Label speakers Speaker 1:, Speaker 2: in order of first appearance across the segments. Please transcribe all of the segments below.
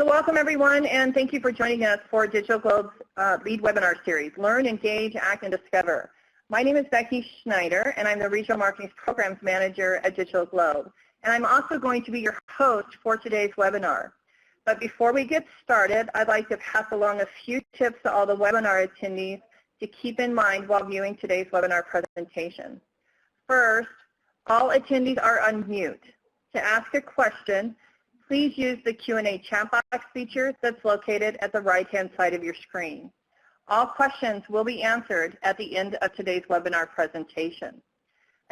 Speaker 1: So welcome everyone, and thank you for joining us for Digital Globe's lead webinar series, Learn, Engage, Act, and Discover. My name is Becky Schneider, and I'm the Regional Marketing Programs Manager at Digital Globe. And I'm also going to be your host for today's webinar. But before we get started, I'd like to pass along a few tips to all the webinar attendees to keep in mind while viewing today's webinar presentation. First, all attendees are on mute. To ask a question, please use the Q&A chat box feature that's located at the right-hand side of your screen. All questions will be answered at the end of today's webinar presentation.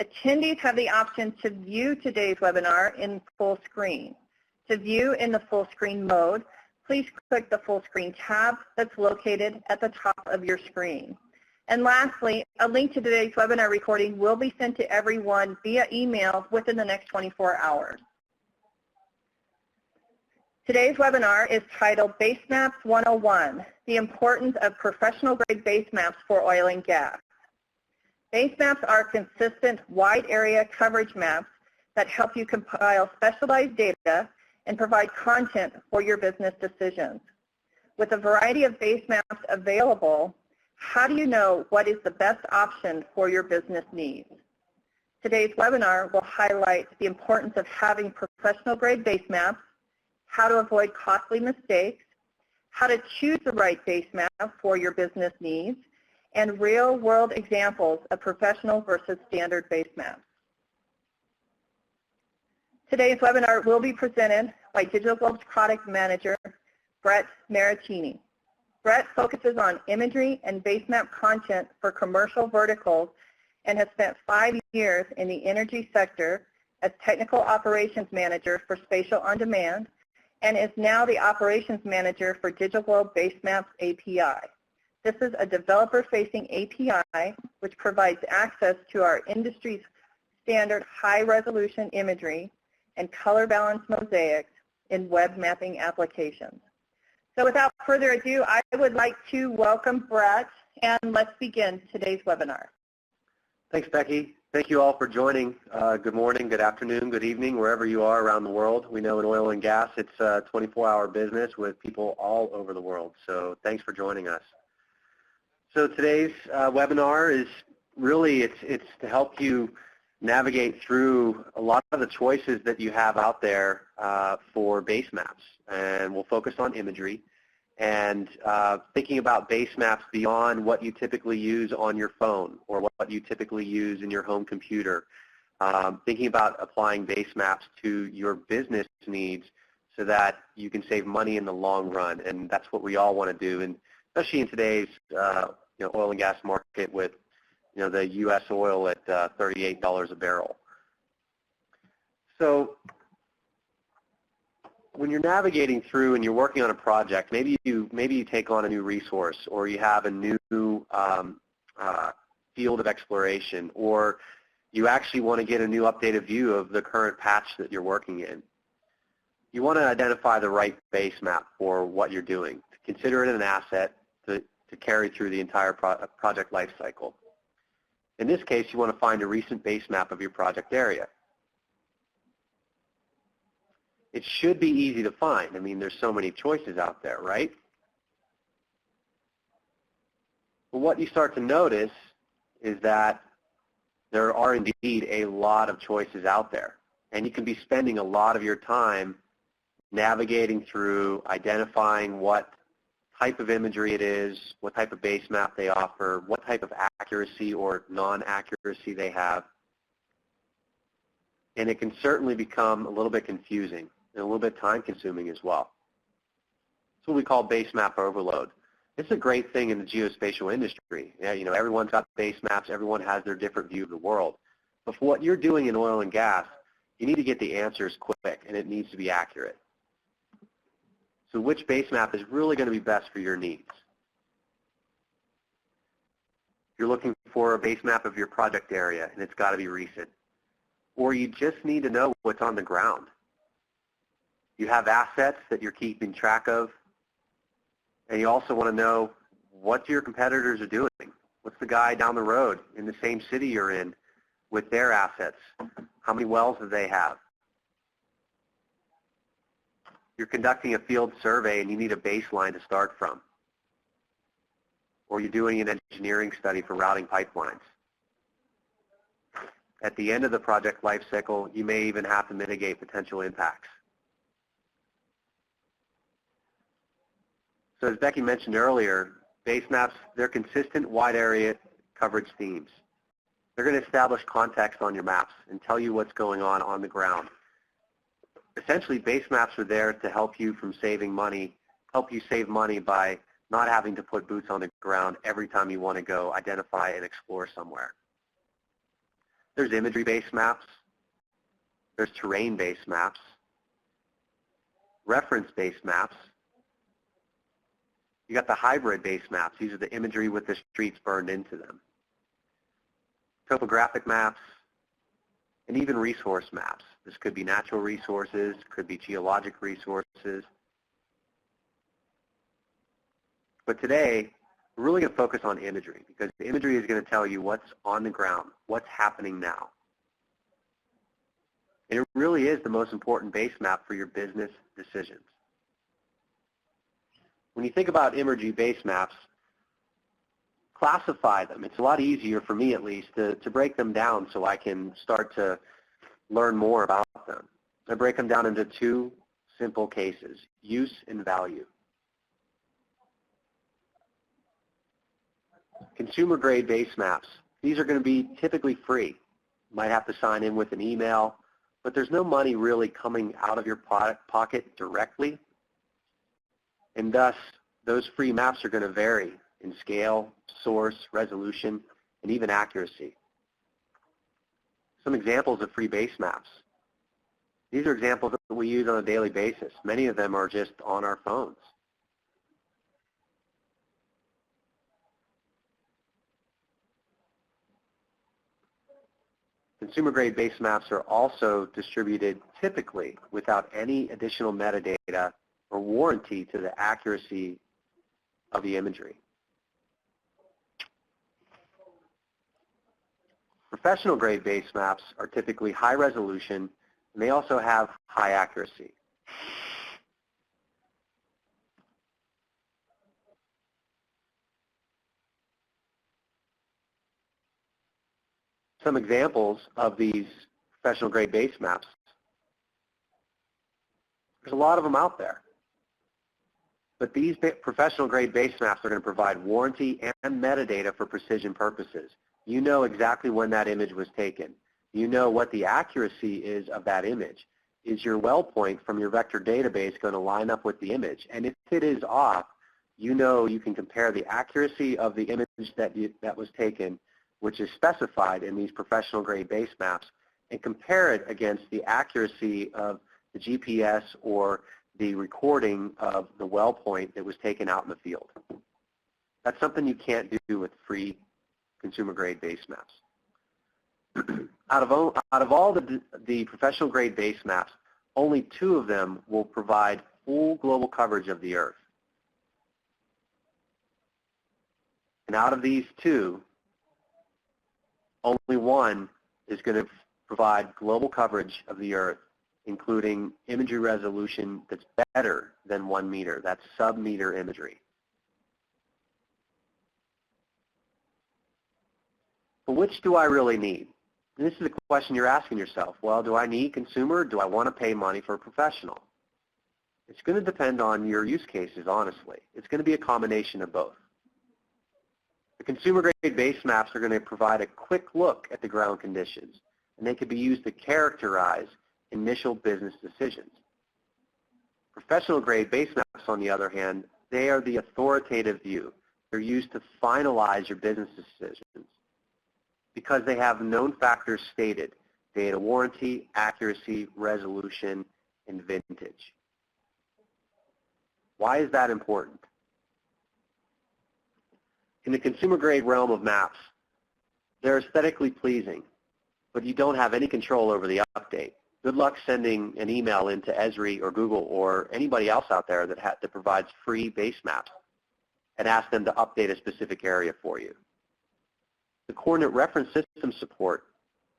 Speaker 1: Attendees have the option to view today's webinar in full screen. To view in the full screen mode, please click the full screen tab that's located at the top of your screen. And lastly, a link to today's webinar recording will be sent to everyone via email within the next 24 hours. Today's webinar is titled Basemaps 101, the importance of professional-grade basemaps for oil and gas. Basemaps are consistent wide area coverage maps that help you compile specialized data and provide content for your business decisions. With a variety of basemaps available, how do you know what is the best option for your business needs? Today's webinar will highlight the importance of having professional-grade basemaps, how to avoid costly mistakes, how to choose the right basemap for your business needs, and real-world examples of professional versus standard basemaps. Today's webinar will be presented by Digital Globe's Product Manager, Brett Maritini. Brett focuses on imagery and basemap content for commercial verticals and has spent 5 years in the energy sector as Technical Operations Manager for Spatial On Demand, and is now the Operations Manager for Digital Globe Basemaps API. This is a developer-facing API which provides access to our industry's standard high-resolution imagery and color-balanced mosaics in web mapping applications. So without further ado, I would like to welcome Brett, and let's begin today's webinar.
Speaker 2: Thanks, Becky. Thank you all for joining. Good morning, good afternoon, good evening, wherever you are around the world. We know in oil and gas it's a 24-hour business with people all over the world, so thanks for joining us. So today's webinar is really, it's to help you navigate through a lot of the choices that you have out there for basemaps, and we'll focus on imagery and thinking about basemaps beyond what you typically use on your phone or what you typically use in your home computer. Thinking about applying basemaps to your business needs so that you can save money in the long run, and that's what we all want to do, and especially in today's oil and gas market with the U.S. oil at $38 a barrel. So when you're navigating through and you're working on a project, maybe you take on a new resource, or you have a new field of exploration, or you actually want to get a new updated view of the current patch that you're working in. You want to identify the right base map for what you're doing. Consider it an asset to carry through the entire project life cycle. In this case, you want to find a recent base map of your project area. It should be easy to find. I mean, there's so many choices out there, right? But what you start to notice is that there are indeed a lot of choices out there. And you can be spending a lot of your time navigating through, identifying what type of imagery it is, what type of base map they offer, what type of accuracy or non-accuracy they have. And it can certainly become a little bit confusing and a little bit time-consuming as well. It's what we call Basemap Overload. It's a great thing in the geospatial industry. Yeah, everyone's got base maps, everyone has their different view of the world. But for what you're doing in oil and gas, you need to get the answers quick, and it needs to be accurate. So which base map is really going to be best for your needs? You're looking for a base map of your project area, and it's got to be recent. Or you just need to know what's on the ground. You have assets that you're keeping track of, and you also want to know what your competitors are doing. What's the guy down the road in the same city you're in with their assets? How many wells do they have? You're conducting a field survey and you need a baseline to start from. Or you're doing an engineering study for routing pipelines. At the end of the project life cycle, you may even have to mitigate potential impacts. So as Becky mentioned earlier, Basemaps, they're consistent wide area coverage themes. They're going to establish context on your maps and tell you what's going on the ground. Essentially, Basemaps are there to help you save money by not having to put boots on the ground every time you want to go identify and explore somewhere. There's imagery-based maps. There's terrain-based maps. Reference-based maps. You got the hybrid-based maps. These are the imagery with the streets burned into them. Topographic maps, and even resource maps. This could be natural resources, could be geologic resources. But today, we're really going to focus on imagery because the imagery is going to tell you what's on the ground, what's happening now. And it really is the most important base map for your business decisions. When you think about imagery base maps, classify them. It's a lot easier for me at least to break them down so I can start to learn more about them. I break them down into two simple cases, use and value. Consumer grade base maps. These are going to be typically free. You might have to sign in with an email, but there's no money really coming out of your pocket directly. And thus, those free maps are going to vary in scale, source, resolution, and even accuracy. Some examples of free base maps. These are examples that we use on a daily basis. Many of them are just on our phones. Consumer-grade base maps are also distributed typically without any additional metadata or warranty to the accuracy of the imagery. Professional-grade base maps are typically high resolution, and they also have high accuracy. Some examples of these professional-grade base maps. There's a lot of them out there. But these professional-grade base maps are going to provide warranty and metadata for precision purposes. You know exactly when that image was taken. You know what the accuracy is of that image. Is your well point from your vector database going to line up with the image? And if it is off, you know you can compare the accuracy of the image that was taken, which is specified in these professional-grade base maps, and compare it against the accuracy of the GPS or the recording of the well point that was taken out in the field. That's something you can't do with free consumer-grade base maps. Out of all the professional-grade base maps, only 2 of them will provide full global coverage of the Earth. And out of these 2, only 1 is going to provide global coverage of the Earth, including imagery resolution that's better than 1 meter. That's sub-meter imagery. But which do I really need? And this is a question you're asking yourself. Well, do I need consumer? Do I want to pay money for a professional? It's going to depend on your use cases, honestly. It's going to be a combination of both. The consumer-grade base maps are going to provide a quick look at the ground conditions, and they can be used to characterize initial business decisions. Professional-grade base maps, on the other hand, they are the authoritative view. They're used to finalize your business decisions because they have known factors stated: data warranty, accuracy, resolution, and vintage. Why is that important? In the consumer-grade realm of maps, they're aesthetically pleasing, but you don't have any control over the update. Good luck sending an email into ESRI or Google or anybody else out there that provides free base maps and ask them to update a specific area for you. The coordinate reference system support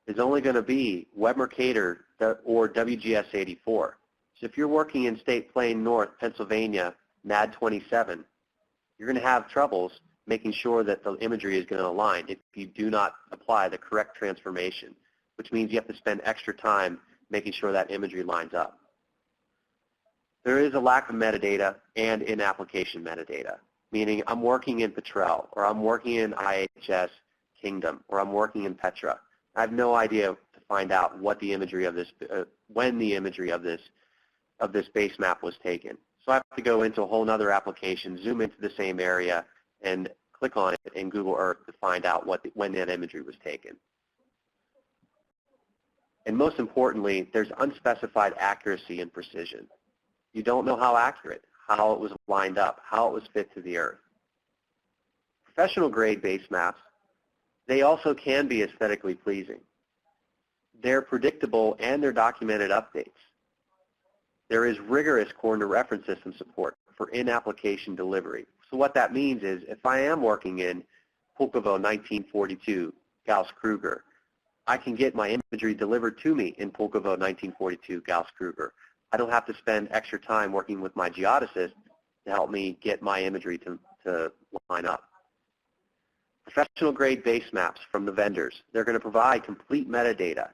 Speaker 2: is only going to be Web Mercator or WGS84. So if you're working in State Plain North, Pennsylvania, NAD 27, you're going to have troubles making sure that the imagery is going to align if you do not apply the correct transformation, which means you have to spend extra time making sure that imagery lines up. There is a lack of metadata and in-application metadata, meaning I'm working in Petrel, or I'm working in IHS Kingdom, or I'm working in Petra. I have no idea to find out what the imagery of this, when the imagery of this base map was taken. So I have to go into a whole other application, zoom into the same area, and click on it in Google Earth to find out when that imagery was taken. And most importantly, there's unspecified accuracy and precision. You don't know how accurate, how it was lined up, how it was fit to the Earth. Professional grade base maps, they also can be aesthetically pleasing. They're predictable and they're documented updates. There is rigorous coordinate reference system support for in-application delivery. So what that means is if I am working in Pulkovo 1942, Gauss-Kruger, I can get my imagery delivered to me in Pulkovo 1942, Gauss-Kruger. I don't have to spend extra time working with my geodesist to help me get my imagery to line up. Professional grade base maps from the vendors, they're going to provide complete metadata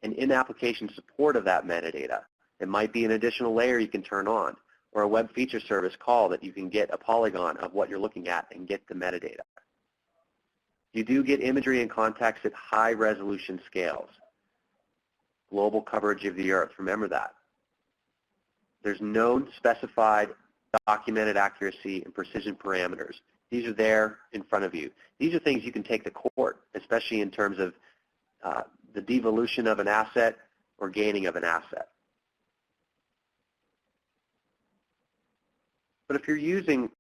Speaker 2: and in-application support of that metadata. It might be an additional layer you can turn on, or a web feature service call that you can get a polygon of what you're looking at and get the metadata. You do get imagery and context at high resolution scales. Global coverage of the Earth, remember that. There's known specified documented accuracy and precision parameters. These are there in front of you. These are things you can take to court, especially in terms of the devolution of an asset or gaining of an asset. But if you're using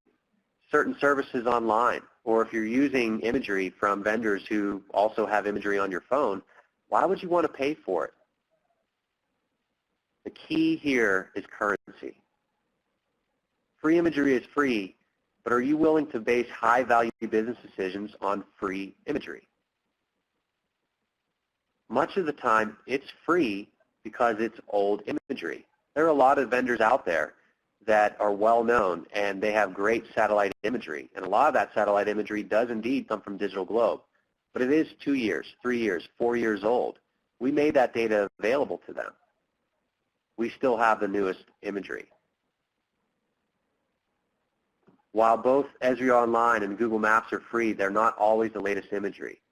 Speaker 2: certain services online, or if you're using imagery from vendors who also have imagery on your phone, why would you want to pay for it? The key here is currency. Free imagery is free, but are you willing to base high-value business decisions on free imagery? Much of the time, it's free because it's old imagery. There are a lot of vendors out there that are well known and they have great satellite imagery. And a lot of that satellite imagery does indeed come from Digital Globe. But it is 2 years, 3 years, 4 years old. We made that data available to them. We still have the newest imagery. While both ESRI Online and Google Maps are free, they're not always the latest imagery.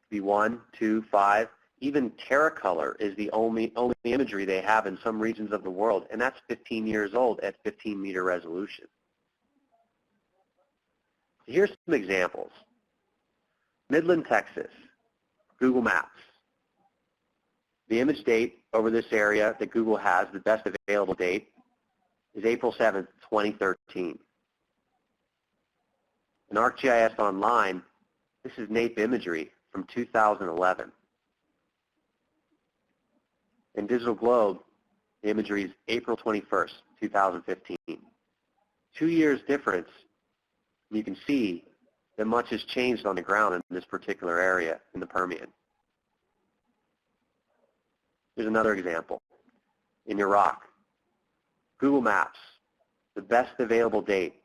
Speaker 2: Be 1, 2, 5, even Terracolor is the only imagery they have in some regions of the world, and that's 15 years old at 15-meter resolution. Here's some examples. Midland, Texas, Google Maps. The image date over this area that Google has, the best available date, is April 7th, 2013. In ArcGIS Online, this is NAPE imagery from 2011. In Digital Globe, the imagery is April 21st, 2015. 2 years difference, you can see that much has changed on the ground in this particular area in the Permian. Here's another example. In Iraq, Google Maps, the best available date,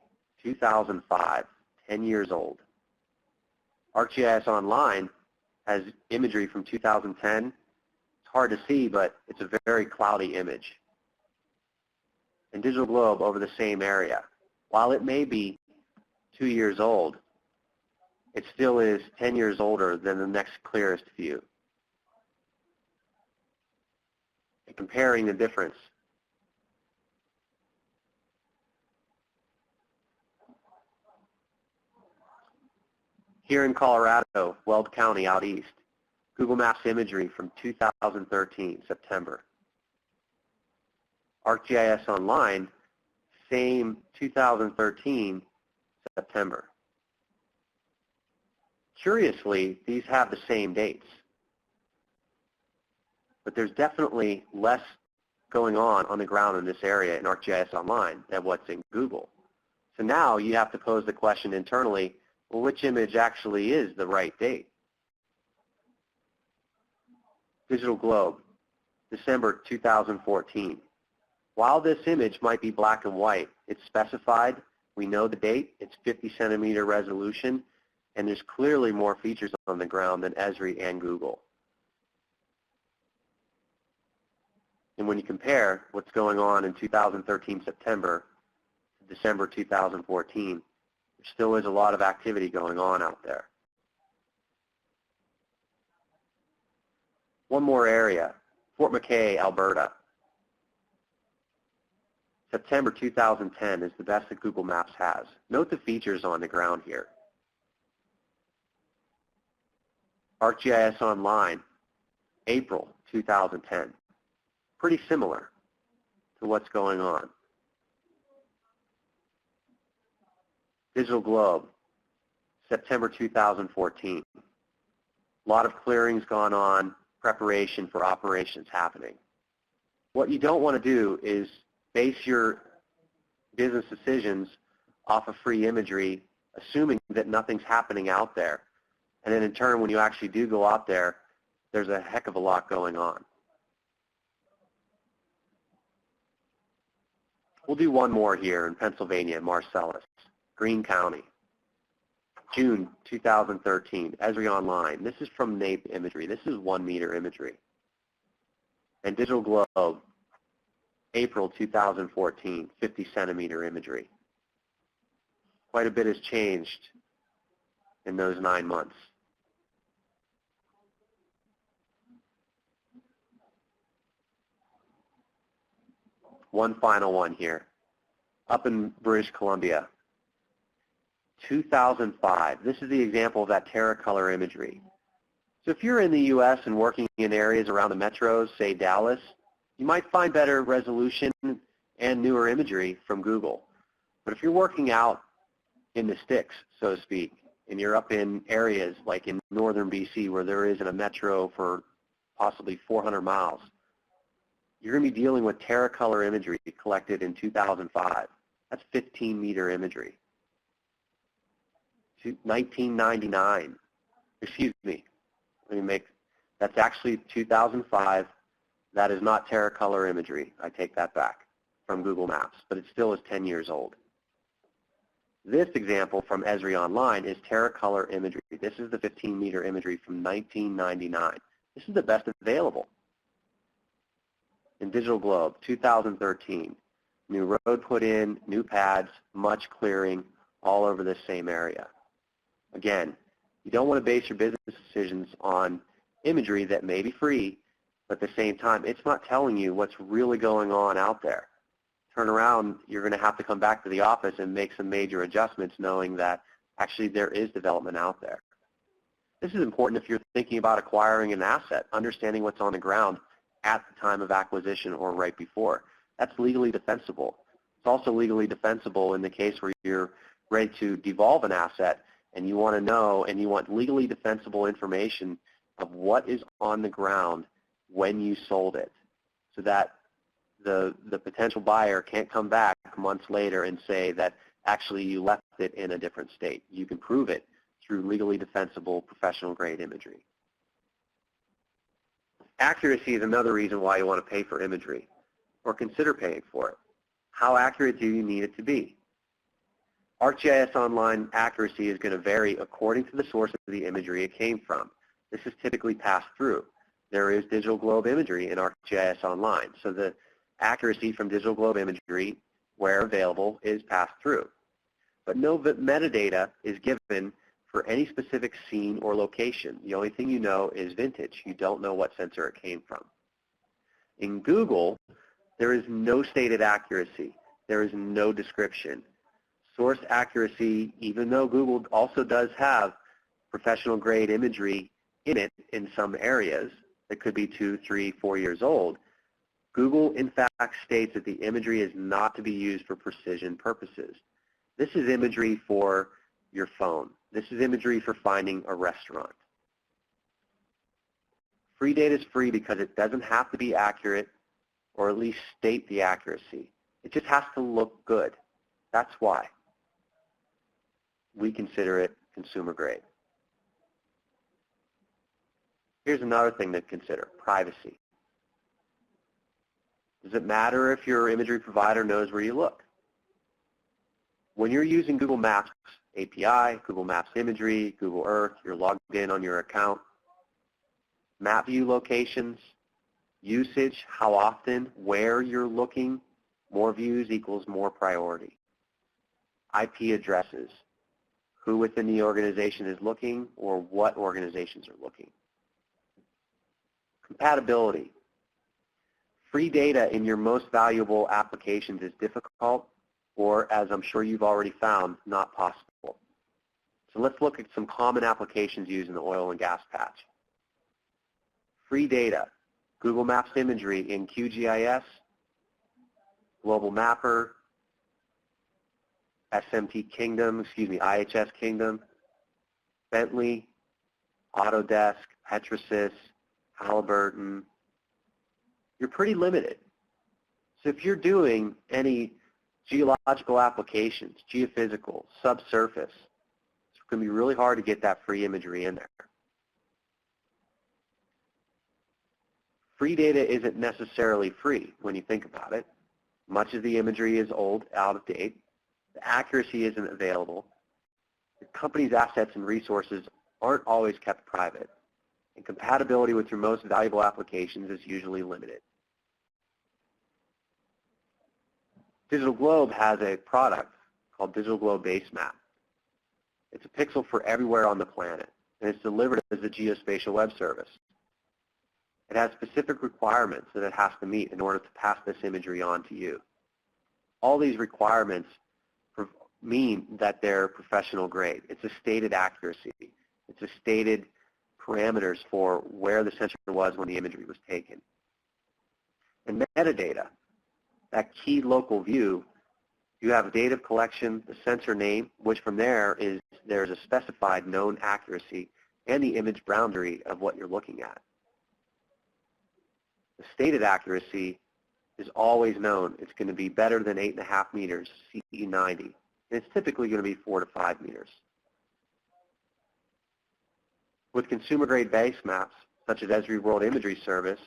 Speaker 2: 2005, 10 years old. ArcGIS Online has imagery from 2010. It's hard to see, but it's a very cloudy image. And Digital Globe over the same area. While it may be 2 years old, it still is 10 years older than the next clearest view. And comparing the difference. Here in Colorado, Weld County out east, Google Maps imagery from 2013, September. ArcGIS Online, same 2013, September. Curiously, these have the same dates. But there's definitely less going on the ground in this area in ArcGIS Online than what's in Google. So now you have to pose the question internally, well, which image actually is the right date? Digital Globe, December 2014. While this image might be black and white, it's specified, we know the date, it's 50 centimeter resolution, and there's clearly more features on the ground than ESRI and Google. And when you compare what's going on in 2013 September to December 2014, there still is a lot of activity going on out there. One more area, Fort McKay, Alberta. September 2010 is the best that Google Maps has. Note the features on the ground here. ArcGIS Online, April 2010. Pretty similar to what's going on. Digital Globe, September 2014. A lot of clearings gone on, preparation for operations happening. What you don't want to do is base your business decisions off of free imagery, assuming that nothing's happening out there. And then in turn, when you actually do go out there, there's a heck of a lot going on. We'll do one more here in Pennsylvania, Marcellus, Greene County. June 2013, ESRI Online. This is from NAPE imagery. This is 1 meter imagery. And Digital Globe, April 2014, 50 centimeter imagery. Quite a bit has changed in those 9 months. One final one here. Up in British Columbia, 2005. This is the example of that Terracolor imagery. So if you're in the U.S. and working in areas around the metros, say Dallas, you might find better resolution and newer imagery from Google. But if you're working out in the sticks, so to speak, and you're up in areas like in northern BC where there isn't a metro for possibly 400 miles, you're going to be dealing with Terracolor imagery collected in 2005. That's 15 meter imagery. 1999, excuse me, that's actually 2005. That is not Terracolor imagery. I take that back from Google Maps, but it still is 10 years old. This example from ESRI Online is Terracolor imagery. This is the 15 meter imagery from 1999. This is the best available. In Digital Globe, 2013, new road put in, new pads, much clearing, all over this same area. Again, you don't want to base your business decisions on imagery that may be free, but at the same time, it's not telling you what's really going on out there. Turn around, you're going to have to come back to the office and make some major adjustments knowing that actually there is development out there. This is important if you're thinking about acquiring an asset, understanding what's on the ground at the time of acquisition or right before. That's legally defensible. It's also legally defensible in the case where you're ready to devolve an asset and you want to know and you want legally defensible information of what is on the ground when you sold it, so that the potential buyer can't come back months later and say that actually you left it in a different state. You can prove it through legally defensible professional grade imagery. Accuracy is another reason why you want to pay for imagery or consider paying for it. How accurate do you need it to be? ArcGIS Online accuracy is going to vary according to the source of the imagery it came from. This is typically passed through. There is Digital Globe imagery in ArcGIS Online, so the accuracy from Digital Globe imagery, where available, is passed through. But no metadata is given for any specific scene or location. The only thing you know is vintage. You don't know what sensor it came from. In Google, there is no stated accuracy. There is no description. Source accuracy, even though Google also does have professional grade imagery in it in some areas that could be 2, 3, 4 years old, Google in fact states that the imagery is not to be used for precision purposes. This is imagery for your phone. This is imagery for finding a restaurant. Free data is free because it doesn't have to be accurate or at least state the accuracy. It just has to look good. That's why we consider it consumer grade. Here's another thing to consider, privacy. Does it matter if your imagery provider knows where you look? When you're using Google Maps API, Google Maps Imagery, Google Earth, you're logged in on your account, map view locations, usage, how often, where you're looking, more views equals more priority. IP addresses, who within the organization is looking or what organizations are looking. Compatibility. Free data in your most valuable applications is difficult, or as I'm sure you've already found, not possible. So let's look at some common applications used in the oil and gas patch. Free data, Google Maps imagery in QGIS, Global Mapper, IHS Kingdom, Bentley, Autodesk, Petrosys, Halliburton. You're pretty limited. So if you're doing any geological applications, geophysical, subsurface, it's going to be really hard to get that free imagery in there. Free data isn't necessarily free when you think about it. Much of the imagery is old, out of date. The accuracy isn't available. The company's assets and resources aren't always kept private. And compatibility with your most valuable applications is usually limited. Digital Globe has a product called Digital Globe Basemap. It's a pixel for everywhere on the planet, and it's delivered as a geospatial web service. It has specific requirements that it has to meet in order to pass this imagery on to you. All these requirements mean that they're professional grade. It's a stated accuracy. It's a stated parameters for where the sensor was when the imagery was taken. And metadata, that key local view, you have a date of collection, the sensor name, which from there's a specified known accuracy, and the image boundary of what you're looking at. The stated accuracy is always known. It's going to be better than 8.5 meters, CE90. And it's typically going to be 4 to 5 meters. With consumer-grade base maps, such as ESRI World Imagery Service,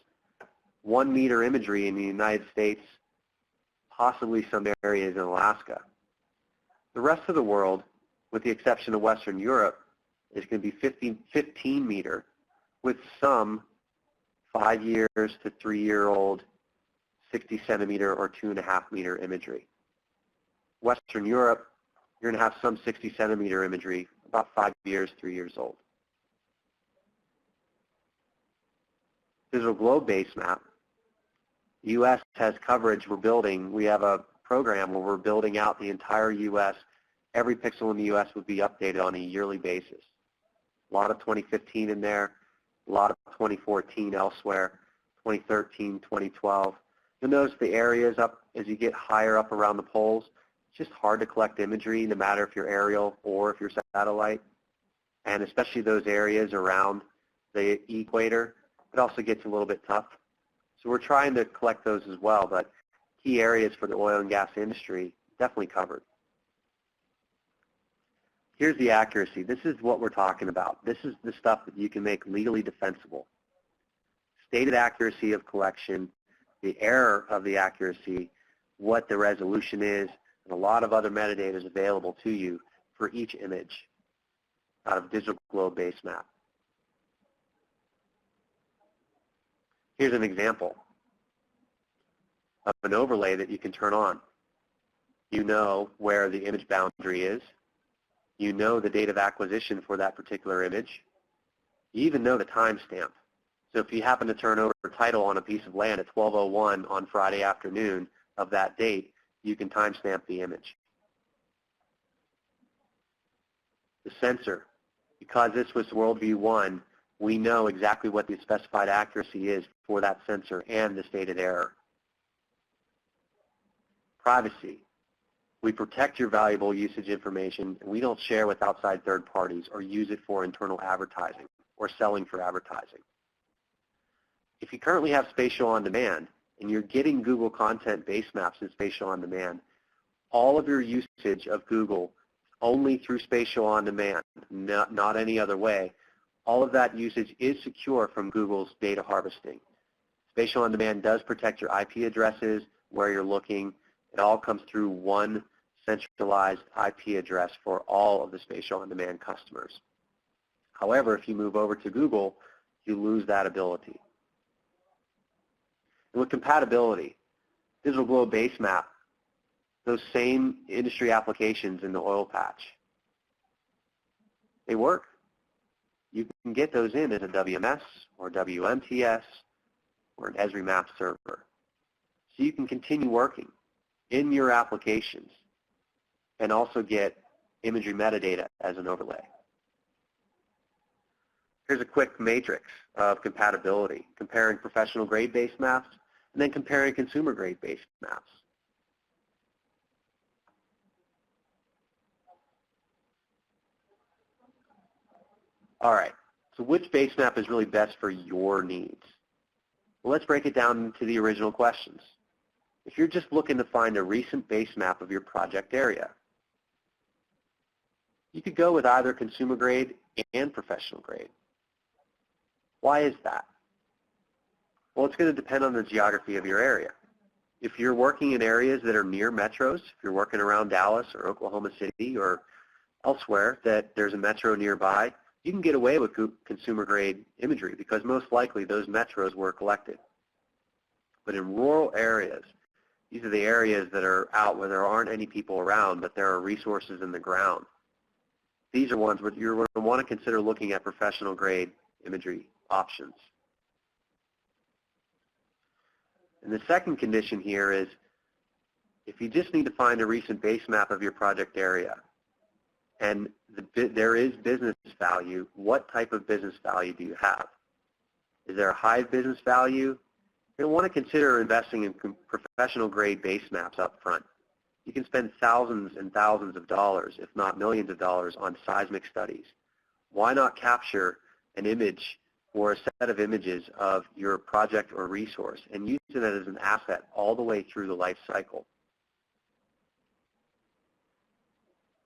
Speaker 2: 1 meter imagery in the United States, possibly some areas in Alaska. The rest of the world, with the exception of Western Europe, is going to be 15 meter, with some 5 years to 3-year-old 60 centimeter or 2.5 meter imagery. Western Europe, you're going to have some 60 centimeter imagery, about 5 years, 3 years old. Digital Globe Basemap. The U.S. has coverage we're building. We have a program where we're building out the entire U.S. Every pixel in the U.S. would be updated on a yearly basis. A lot of 2015 in there, a lot of 2014 elsewhere, 2013, 2012. You'll notice the areas up as you get higher up around the poles. It's just hard to collect imagery, no matter if you're aerial or if you're satellite, and especially those areas around the equator. It also gets a little bit tough. So we're trying to collect those as well, but key areas for the oil and gas industry definitely covered. Here's the accuracy. This is what we're talking about. This is the stuff that you can make legally defensible. Stated accuracy of collection, the error of the accuracy, what the resolution is, and a lot of other metadata is available to you for each image out of Digital Globe Basemap. Here's an example of an overlay that you can turn on. You know where the image boundary is. You know the date of acquisition for that particular image. You even know the timestamp. So if you happen to turn over a title on a piece of land at 12:01 on Friday afternoon of that date, you can timestamp the image. The sensor, because this was WorldView 1, we know exactly what the specified accuracy is for that sensor and the stated error. Privacy. We protect your valuable usage information, and we don't share with outside third parties or use it for internal advertising or selling for advertising. If you currently have Spatial On Demand and you're getting Google content base maps in Spatial On Demand, all of your usage of Google only through Spatial On Demand, not any other way. All of that usage is secure from Google's data harvesting. Spatial on Demand does protect your IP addresses, where you're looking. It all comes through one centralized IP address for all of the Spatial on Demand customers. However, if you move over to Google, you lose that ability. And with compatibility, Digital Globe Basemap, those same industry applications in the oil patch, they work. You can get those in as a WMS or WMTS or an ESRI map server. So you can continue working in your applications and also get imagery metadata as an overlay. Here's a quick matrix of compatibility, comparing professional grade base maps and then comparing consumer grade base maps. All right, so which base map is really best for your needs? Well, let's break it down into the original questions. If you're just looking to find a recent base map of your project area, you could go with either consumer grade and professional grade. Why is that? Well, it's going to depend on the geography of your area. If you're working in areas that are near metros, if you're working around Dallas or Oklahoma City or elsewhere that there's a metro nearby, you can get away with consumer grade imagery because most likely those metros were collected. But in rural areas, these are the areas that are out where there aren't any people around, but there are resources in the ground. These are ones where you're going to want to consider looking at professional grade imagery options. And the second condition here is if you just need to find a recent base map of your project area and there is business value, what type of business value do you have? Is there a high business value? You'll want to consider investing in professional grade base maps up front. You can spend thousands and thousands of dollars, if not millions of dollars, on seismic studies. Why not capture an image or a set of images of your project or resource and use it as an asset all the way through the life cycle?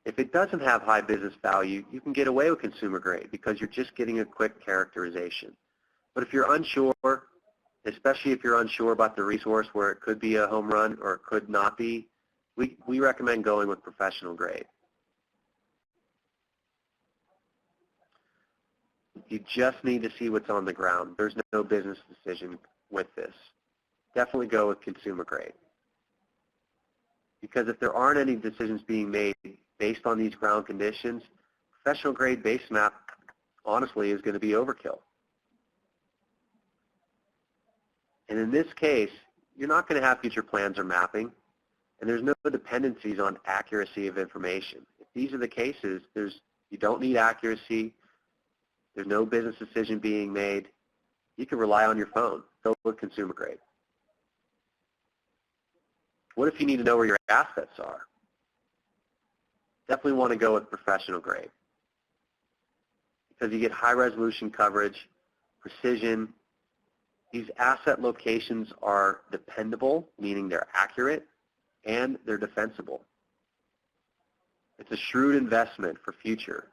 Speaker 2: If it doesn't have high business value, you can get away with consumer grade because you're just getting a quick characterization. But if you're unsure, especially if you're unsure about the resource where it could be a home run or it could not be, we recommend going with professional grade. You just need to see what's on the ground. There's no business decision with this. Definitely go with consumer grade. Because if there aren't any decisions being made based on these ground conditions, professional grade base map, honestly, is going to be overkill. And in this case, you're not going to have future plans or mapping, and there's no dependencies on accuracy of information. If these are the cases, you don't need accuracy, there's no business decision being made, you can rely on your phone. Go with consumer grade. What if you need to know where your assets are? Definitely want to go with professional grade because you get high resolution coverage, precision. These asset locations are dependable, meaning they're accurate, and they're defensible. It's a shrewd investment for future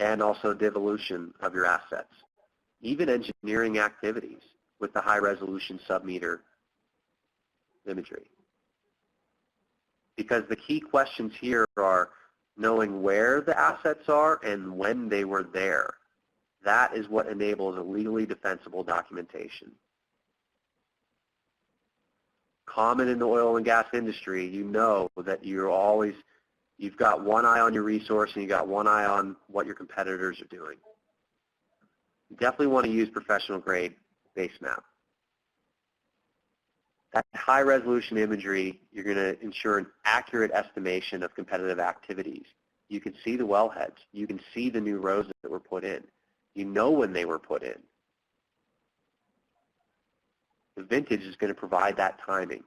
Speaker 2: and also devolution of your assets. Even engineering activities with the high resolution sub-meter imagery. Because the key questions here are knowing where the assets are and when they were there. That is what enables a legally defensible documentation. Common in the oil and gas industry, you know that you've got one eye on your resource and you got one eye on what your competitors are doing. You definitely want to use professional grade base map. That high resolution imagery, you're going to ensure an accurate estimation of competitive activities. You can see the wellheads. You can see the new rows that were put in. You know when they were put in. The vintage is going to provide that timing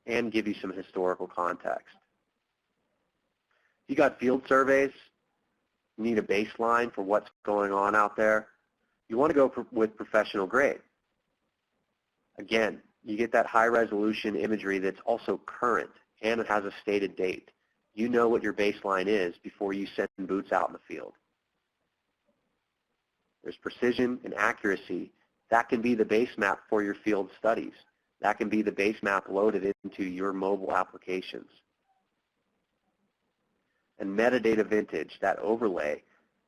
Speaker 2: and give you some historical context. You got field surveys. You need a baseline for what's going on out there. You want to go with professional grade. Again, you get that high resolution imagery that's also current and it has a stated date. You know what your baseline is before you send boots out in the field. There's precision and accuracy That can be the base map for your field studies. That can be the base map loaded into your mobile applications. And metadata vintage, that overlay,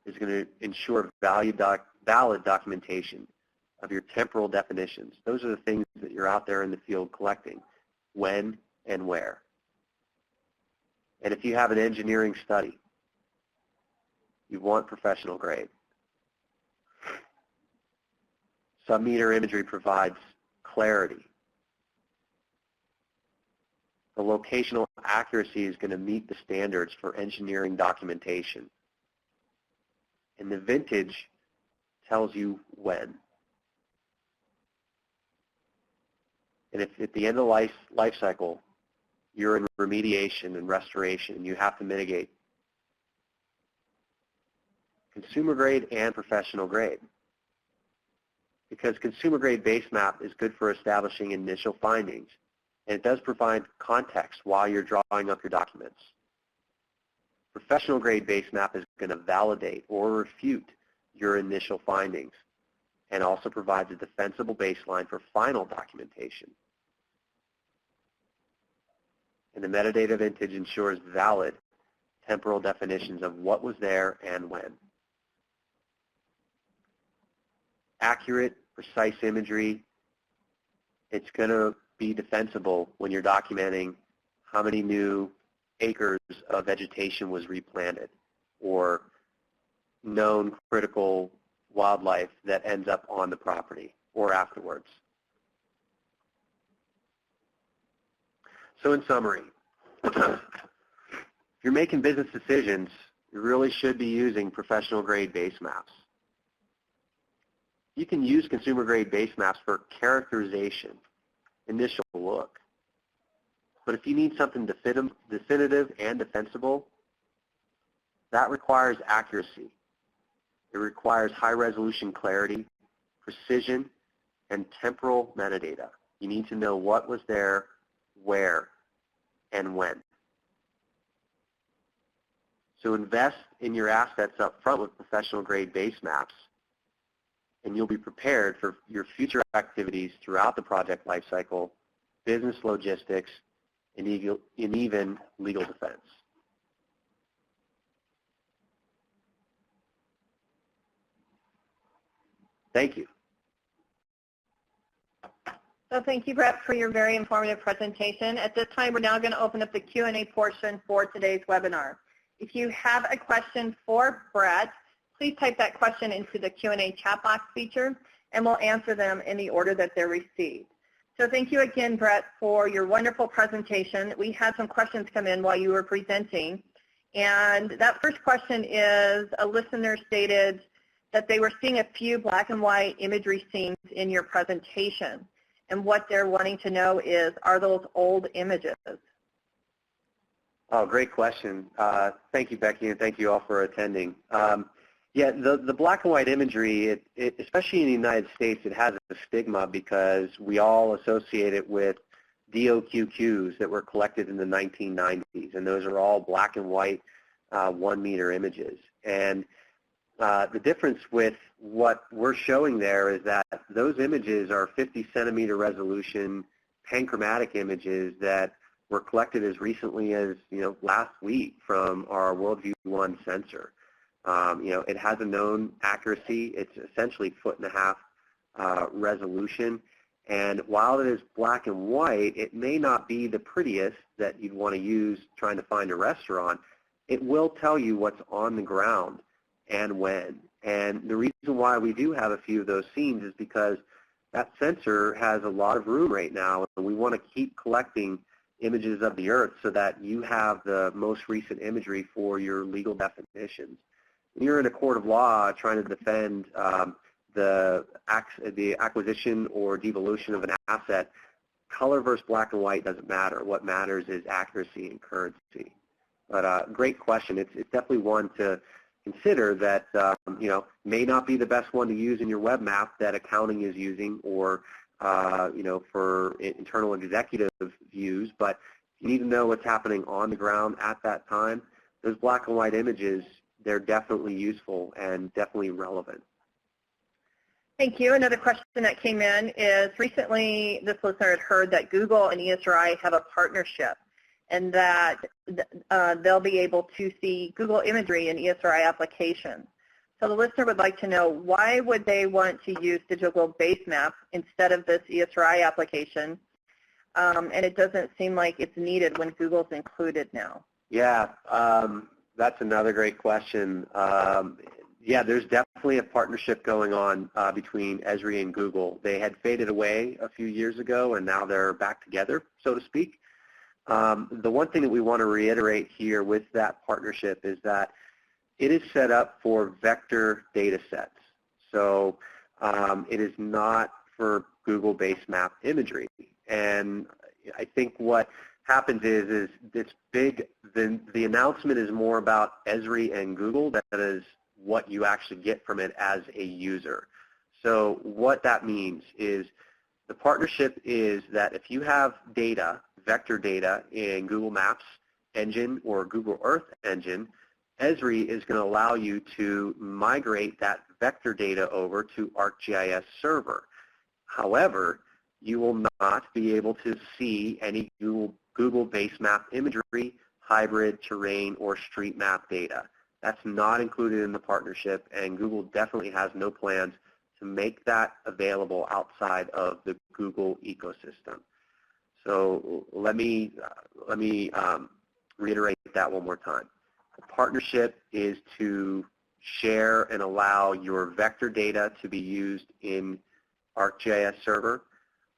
Speaker 2: is going to ensure valid documentation of your temporal definitions. Those are the things that you're out there in the field collecting, when and where. And if you have an engineering study, you want professional grade. Sub-meter imagery provides clarity. The locational accuracy is going to meet the standards for engineering documentation. And the vintage tells you when. And if at the end of the life cycle, you're in remediation and restoration, you have to mitigate consumer grade and professional grade. Because consumer grade base map is good for establishing initial findings, and it does provide context while you're drawing up your documents. Professional grade base map is going to validate or refute your initial findings and also provides a defensible baseline for final documentation. And the metadata vintage ensures valid temporal definitions of what was there and when. Accurate, precise imagery, it's going to be defensible when you're documenting how many new acres of vegetation was replanted or known critical wildlife that ends up on the property or afterwards. So in summary, if you're making business decisions, you really should be using professional grade base maps. You can use consumer grade base maps for characterization, initial look. But if you need something definitive and defensible, that requires accuracy. It requires high resolution clarity, precision, and temporal metadata. You need to know what was there, where, and when. So invest in your assets up front with professional grade base maps, and you'll be prepared for your future activities throughout the project lifecycle, business logistics, and even legal defense. Thank you.
Speaker 1: So thank you, Brett, for your very informative presentation. At this time, we're now going to open up the Q&A portion for today's webinar. If you have a question for Brett, please type that question into the Q&A chat box feature, and we'll answer them in the order that they're received. So thank you again, Brett, for your wonderful presentation. We had some questions come in while you were presenting, and that first question is, a listener stated that they were seeing a few black and white imagery scenes in your presentation, and what they're wanting to know is, are those old images?
Speaker 2: Oh, great question. Thank you, Becky, and thank you all for attending. Yeah, the black and white imagery, especially in the United States, it has a stigma because we all associate it with DOQQs that were collected in the 1990s, and those are all black and white 1 meter images. And the difference with what we're showing there is that those images are 50 centimeter resolution panchromatic images that were collected as recently as last week from our WorldView 1 sensor. It has a known accuracy. It's essentially 1.5 foot resolution. And while it is black and white, it may not be the prettiest that you'd want to use trying to find a restaurant. It will tell you what's on the ground and when. And the reason why we do have a few of those scenes is because that sensor has a lot of room right now, and we want to keep collecting images of the Earth so that you have the most recent imagery for your legal definitions. When you're in a court of law trying to defend the acquisition or devolution of an asset, color versus black and white doesn't matter. What matters is accuracy and currency. But great question. It's definitely one to consider that may not be the best one to use in your web map that accounting is using or for internal executive views, but you need to know what's happening on the ground at that time. Those black and white images, they're definitely useful and definitely relevant.
Speaker 1: Thank you. Another question that came in is recently this listener had heard that Google and ESRI have a partnership and that they'll be able to see Google Imagery and ESRI applications. So the listener would like to know, why would they want to use Digital Globe Basemap instead of this ESRI application? And it doesn't seem like it's needed when Google's included now.
Speaker 2: Yeah, that's another great question. Yeah, there's definitely a partnership going on between ESRI and Google. They had faded away a few years ago, and now they're back together, so to speak. The one thing that we want to reiterate here with that partnership is that it is set up for vector data sets. So it is not for Google Basemap imagery. And I think what happens is it's big, the announcement is more about ESRI and Google than it is what you actually get from it as a user. So what that means is the partnership is that if you have data, vector data in Google Maps engine or Google Earth engine, ESRI is going to allow you to migrate that vector data over to ArcGIS server. However, you will not be able to see any Google Basemap imagery, hybrid, terrain, or street map data. That's not included in the partnership, and Google definitely has no plans to make that available outside of the Google ecosystem. So let me reiterate that one more time. The partnership is to share and allow your vector data to be used in ArcGIS server,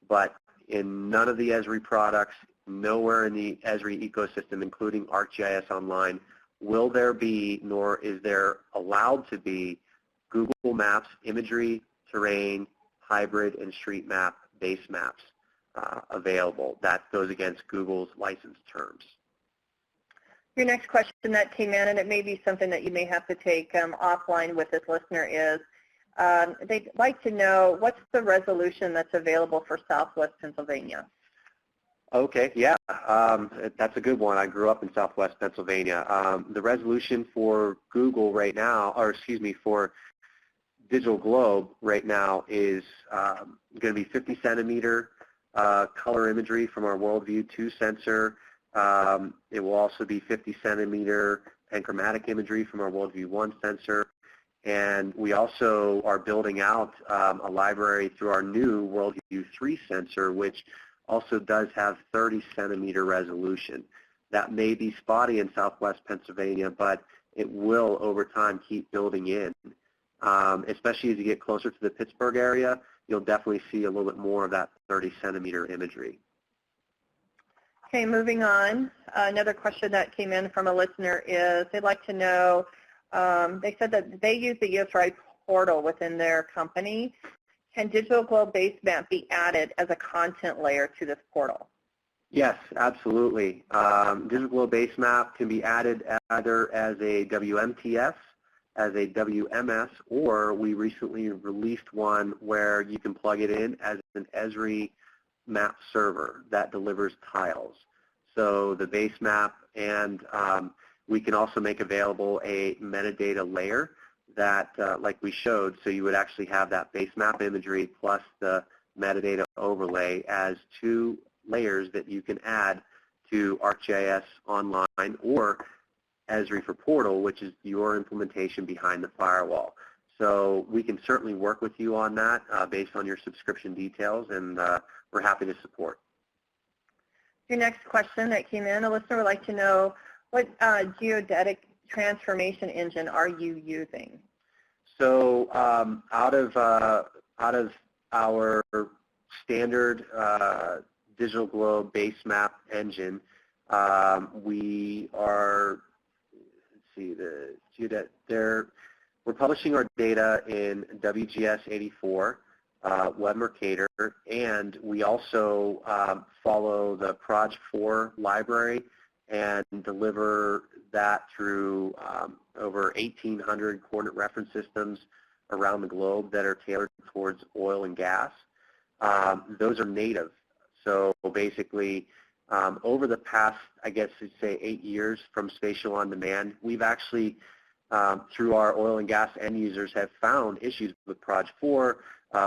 Speaker 2: but in none of the ESRI products, nowhere in the ESRI ecosystem, including ArcGIS Online, will there be, nor is there allowed to be, Google Maps imagery, terrain, hybrid, and street map base maps available. That goes against Google's license terms.
Speaker 1: Your next question that came in, and it may be something that you may have to take offline with this listener, is they'd like to know what's the resolution that's available for Southwest Pennsylvania?
Speaker 2: Okay, yeah, that's a good one. I grew up in Southwest Pennsylvania. The resolution for Google right now, or excuse me, for Digital Globe right now is going to be 50 centimeter color imagery from our WorldView 2 sensor. It will also be 50 centimeter panchromatic imagery from our WorldView 1 sensor. And we also are building out a library through our new WorldView 3 sensor, which also does have 30 centimeter resolution. That may be spotty in Southwest Pennsylvania, but it will over time keep building in. Especially as you get closer to the Pittsburgh area, you'll definitely see a little bit more of that 30 centimeter imagery.
Speaker 1: Okay, moving on. Another question that came in from a listener is they'd like to know, they said that they use the ESRI Portal within their company. Can Digital Globe Basemap be added as a content layer to this portal?
Speaker 2: Yes, absolutely. Digital Globe Basemap can be added either as a WMTS, as a WMS, or we recently released one where you can plug it in as an ESRI map server that delivers tiles. So the base map, and we can also make available a metadata layer that, like we showed, so you would actually have that base map imagery plus the metadata overlay as two layers that you can add to ArcGIS Online or ESRI for Portal, which is your implementation behind the firewall. So we can certainly work with you on that based on your subscription details, and we're happy to support.
Speaker 1: Your next question that came in, a listener would like to know, what geodetic transformation engine are you using?
Speaker 2: So out of our standard Digital Globe Basemap engine, we are, let's see, the Geodetic, we're publishing our data in WGS84, Web Mercator, and we also follow the Proj 4 library and deliver that through over 1,800 coordinate reference systems around the globe that are tailored towards oil and gas. Those are native. So basically, over the past, I guess you'd say 8 years from Spatial on Demand, we've actually through our oil and gas end users have found issues with Proj 4,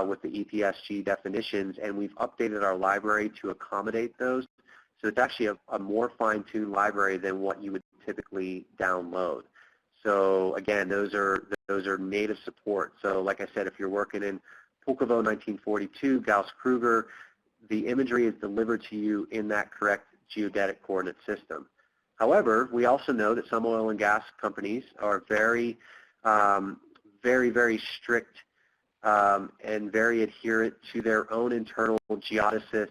Speaker 2: with the EPSG definitions, and we've updated our library to accommodate those. So it's actually a more fine-tuned library than what you would typically download. So again, those are native support. So like I said, if you're working in Pulkovo 1942, Gauss-Kruger, the imagery is delivered to you in that correct geodetic coordinate system. However, we also know that some oil and gas companies are very, very strict and very adherent to their own internal geodesists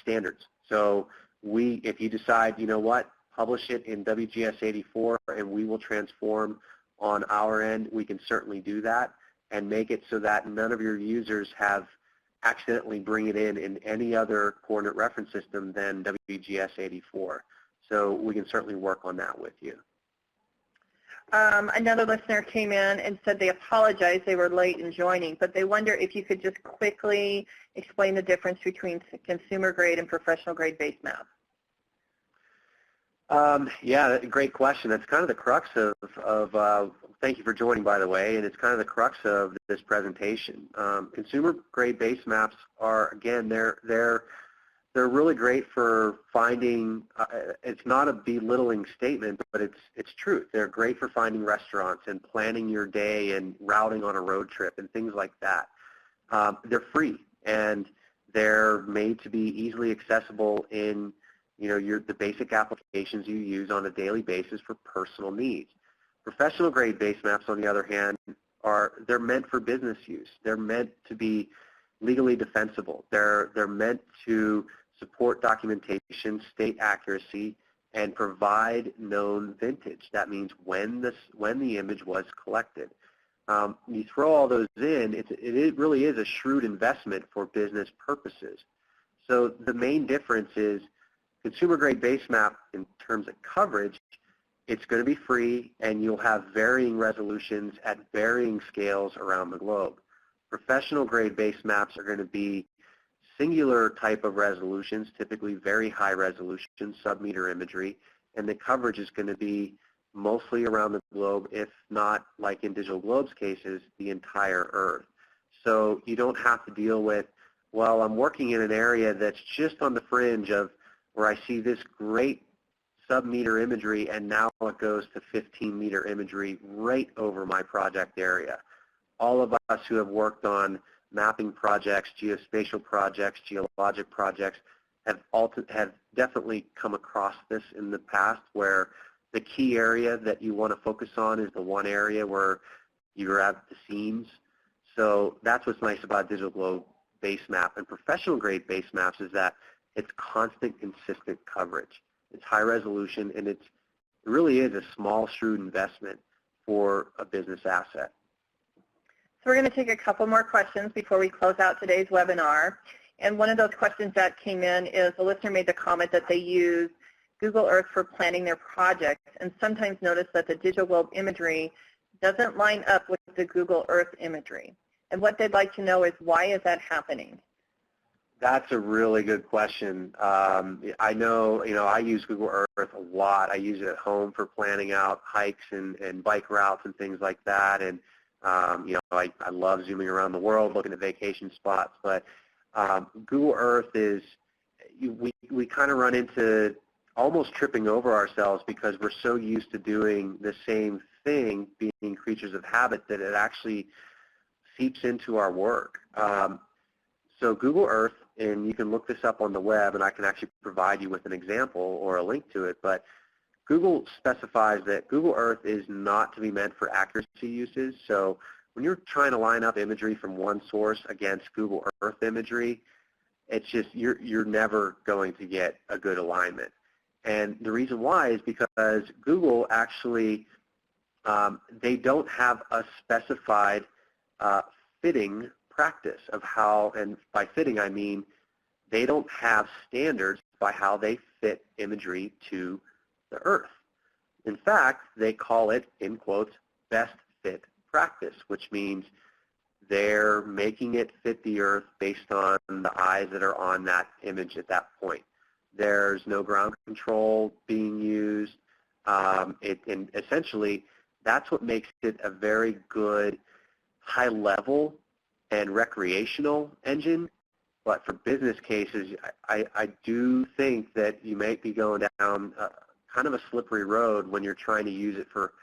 Speaker 2: standards. So if you decide, you know what, publish it in WGS 84 and we will transform on our end, we can certainly do that and make it so that none of your users have accidentally bring it in any other coordinate reference system than WGS 84. So we can certainly work on that with you.
Speaker 1: Another listener came in and said they apologize, they were late in joining, but they wonder if you could just quickly explain the difference between consumer grade and professional grade base map.
Speaker 2: Yeah, great question. That's kind of the crux of thank you for joining, by the way, and it's kind of the crux of this presentation. Consumer grade base maps are, again, they're really great for finding, it's not a belittling statement, but it's truth. They're great for finding restaurants and planning your day and routing on a road trip and things like that. They're free, and they're made to be easily accessible in the basic applications you use on a daily basis for personal needs. Professional grade base maps, on the other hand, they're meant for business use. They're meant to be legally defensible. They're meant to support documentation, state accuracy, and provide known vintage. That means when the image was collected. You throw all those in, it really is a shrewd investment for business purposes. So the main difference is consumer grade base map in terms of coverage, it's going to be free and you'll have varying resolutions at varying scales around the globe. Professional grade base maps are going to be singular type of resolutions, typically very high resolution, sub-meter imagery, and the coverage is going to be mostly around the globe, if not, like in Digital Globe's cases, the entire Earth. So you don't have to deal with, well, I'm working in an area that's just on the fringe of where I see this great sub-meter imagery and now it goes to 15-meter imagery right over my project area. All of us who have worked on mapping projects, geospatial projects, geologic projects have definitely come across this in the past, where the key area that you want to focus on is the one area where you're at the seams. So that's what's nice about Digital Globe base map and professional grade base maps, is that it's constant, consistent coverage. It's high resolution, and it really is a small, shrewd investment for a business asset.
Speaker 1: So we're going to take a couple more questions before we close out today's webinar. And one of those questions that came in is a listener made the comment that they use Google Earth for planning their projects and sometimes notice that the Digital Globe imagery doesn't line up with the Google Earth imagery. And what they'd like to know is, why is that happening?
Speaker 2: That's a really good question. I know, I use Google Earth a lot. I use it at home for planning out hikes and bike routes and things like that. And, I love zooming around the world, looking at vacation spots. But Google Earth is, we kind of run into almost tripping over ourselves because we're so used to doing the same thing, being creatures of habit, that it actually seeps into our work. So Google Earth, and you can look this up on the web, and I can actually provide you with an example or a link to it, but Google specifies that Google Earth is not to be meant for accuracy uses. So when you're trying to line up imagery from one source against Google Earth imagery, it's just, you're never going to get a good alignment. And the reason why is because Google actually, they don't have a specified fitting practice of how, and by fitting I mean they don't have standards by how they fit imagery to the Earth. In fact, they call it, in quotes, best fit practice, which means they're making it fit the Earth based on the eyes that are on that image at that point. There's no ground control being used. And essentially, that's what makes it a very good high-level and recreational engine. But for business cases, I do think that you might be going down kind of a slippery road when you're trying to use it for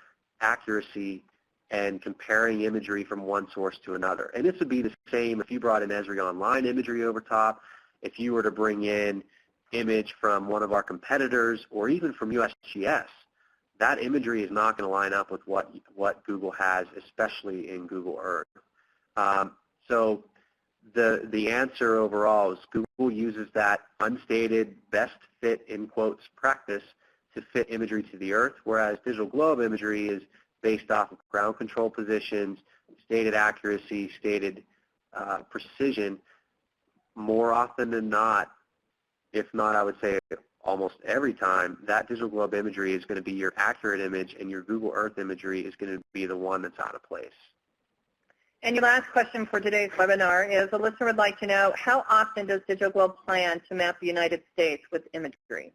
Speaker 2: accuracy and comparing imagery from one source to another. And this would be the same if you brought in ESRI Online imagery over top, if you were to bring in image from one of our competitors or even from USGS. That imagery is not going to line up with what Google has, especially in Google Earth. So the answer overall is Google uses that unstated best fit in quotes practice to fit imagery to the Earth, whereas digital globe imagery is based off of ground control positions, stated accuracy, stated precision. More often than not, if not I would say almost every time, that digital globe imagery is going to be your accurate image, and your Google Earth imagery is going to be the one that's out of place.
Speaker 1: And your last question for today's webinar is, a listener would like to know, how often does Digital Globe plan to map the United States with imagery?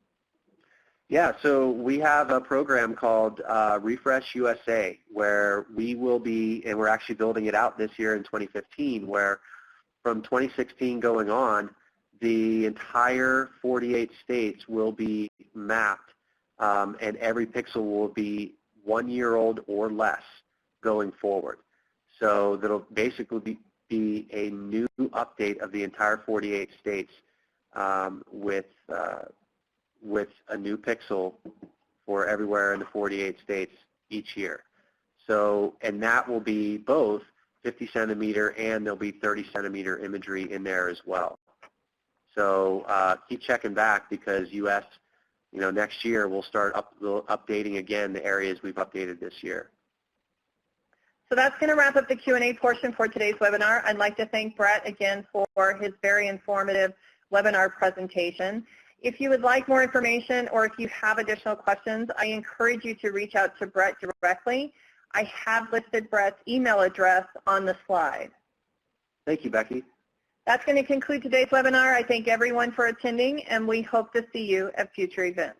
Speaker 2: Yeah, so we have a program called Refresh USA, where we will be, and we're actually building it out this year in 2015, where from 2016 going on, the entire 48 states will be mapped, and every pixel will be 1 year old or less going forward. So that'll basically be a new update of the entire 48 states with a new pixel for everywhere in the 48 states each year. So, and that will be both 50 centimeter and there'll be 30 centimeter imagery in there as well. So keep checking back, because US, next year we'll start updating again the areas we've updated this year.
Speaker 1: So that's going to wrap up the Q&A portion for today's webinar. I'd like to thank Brett again for his very informative webinar presentation. If you would like more information or if you have additional questions, I encourage you to reach out to Brett directly. I have listed Brett's email address on the slide.
Speaker 2: Thank you, Becky.
Speaker 1: That's going to conclude today's webinar. I thank everyone for attending, and we hope to see you at future events.